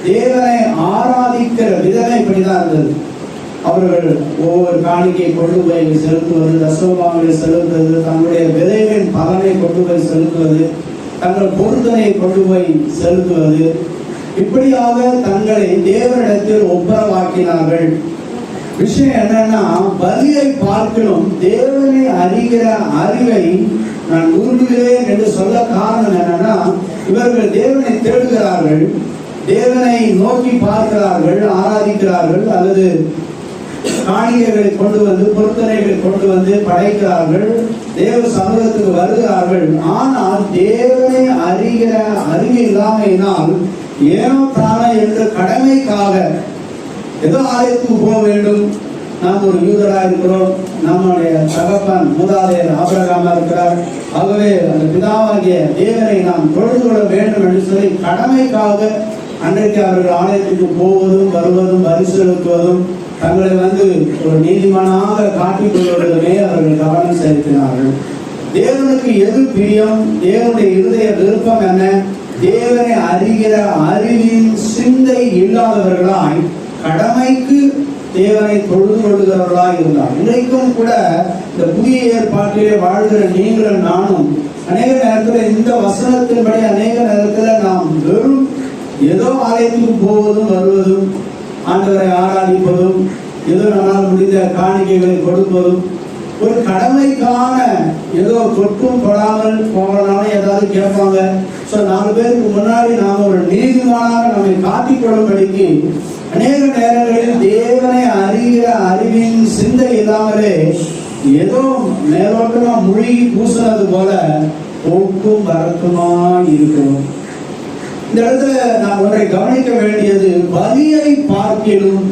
தேவனை ஆராதிக்கிற விதமே இப்படிதான் இருந்தது. அவர்கள் ஒவ்வொரு காணிக்கையை கொண்டு போய் செலுத்துவது, தசமபாகங்களை செலுத்துவது, தங்களுடைய விதைகளின் பலனை கொண்டு போய் செலுத்துவது, தங்கள் பொருத்தனையை கொண்டு போய் செலுத்துவது, இப்படியாக தங்களை தேவனிடத்தில் ஒப்புரவாக்கினார்கள். விஷயம் என்னன்னா, பலியை பார்க்கணும் தேவனை அறிகிற அறிவை நான் விரும்புகிறேன் என்று சொல்ல காரணம் என்னன்னா, இவர்கள் தேவனை தேடுகிறார்கள், தேவனை நோக்கி பார்க்கிறார்கள், ஆராதிக்கிறார்கள், அல்லது காணிக்கைகளை கொண்டு வந்து பொருத்தனைகளை கொண்டு வந்து படைக்கிறார்கள், தேவ சமூகத்துக்கு வருகிறார்கள். ஆனால் தேவனை அறிகிற அறிவு இல்லாமையினால் ஏனோ தானே என்று கடமைக்காக ஏதோ ஆலயத்துக்கு போக வேண்டும், நாம் ஒரு யூதரா இருக்கிறோம், நம்முடைய தகப்பன் மூதாதையர் ஆபிரகாமா இருக்கிறார், ஆகவே அந்த பிதாவாகிய தேவனை நாம் தொழுது கொள்ள வேண்டும் என்று சொல்லி கடமைக்காக அன்றைக்கு அவர்கள் ஆலயத்துக்கு போவதும் வருவதும் வரி செலுத்துவதும் தங்களை ஒரு நீதிமானாக காட்டிக் கொள்வதிலுமே அவர்கள் கவனம் செலுத்தினார்கள். தேவனுக்கு எது பிரியம், தேவனுடைய இருதய விருப்பம் என்ன? தேவனை அறிகிற அறிவின் சிந்தை இல்லாதவர்களாய் கடமைக்கு தேவனை தொழுது கொள்கிறவர்களாய் இருந்தார். இன்றைக்கும் கூட இந்த புதிய ஏற்பாட்டிலே வாழ்கிற நீங்களும் நானும் அநேக நேரத்தில் இந்த வசனத்தின்படி அநேக நேரத்தில் நாம் வெறும் ஏதோ ஆலயத்துக்கு போவதும் வருவதும், ஆண்டவரை ஆராதிப்பதும், ஏதோ நம்மால் முடிந்த காணிக்கைகளை கொடுப்பதும், ஒரு கடமைக்கான ஏதோ தொட்டும் தொடாமல் போகலான்னு ஏதாவது கேட்பாங்க. ஸோ 4 பேருக்கு முன்னாடி நாம் ஒரு நீதிமானாக நம்மை காட்டிக்கொள்ளும்படிக்கு அநேக நேரங்களில் தேவனை அறிகிற அறிவின் சிந்தை இல்லாமலே ஏதோ மேலோட்டமா மூழ்கி பூசினது போல போக்கும் வரக்குமா இருக்கிறோம். இந்த இடத்துல நாம் ஒன்றை கவனிக்க வேண்டியது, பலியை பார்க்கிலும்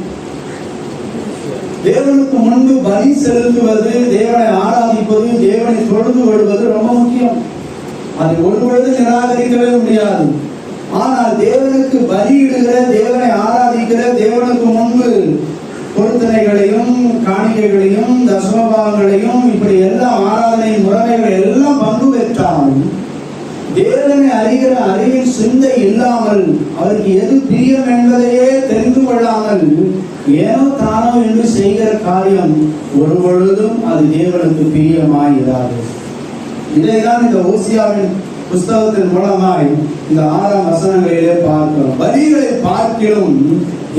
தேவனுக்கு முன்பு பலி செலுத்துவது, தேவனை ஆராதிப்பது, தேவனை தொழுது கொள்வது ரொம்ப முக்கியம். அதை ஒருபொழுது நிராகரிக்கவே முடியாது. ஆனால் தேவனுக்கு பலியிடுகிற, தேவனை ஆராதிக்கிற, தேவனுக்கு முன்பு பொருத்தனைகளையும் காணிக்கைகளையும் தசமபாகங்களையும் இப்படி எல்லாம் ஆராதனை முறைமைகள் எல்லாம் பங்கு பெற்றாலும் தேவனை அறிகிற அறிவின் சிந்தை இல்லாமல், அவருக்கு எது பிரியம் என்பதையே தெரிந்து கொள்ளாமல் ஏனோ தானோ என்று செய்கிற காரியம் ஒரு பொழுதும் அது தேவனுக்கு பிரியமாயிராது. இதைதான் இந்த ஓசியாவின் புஸ்தகத்தின் மூலமாய் இந்த 6ஆம் வசனங்களிலே பார்க்கிறோம். பலிகளை பார்க்கிலும்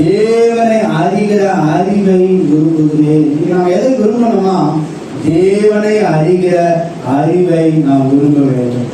தேவனை அறிகிற அறிவை விரும்புகிறேன். நாம் எதை விரும்பணுமா? தேவனை அறிகிற அறிவை நாம் விரும்ப வேண்டும்.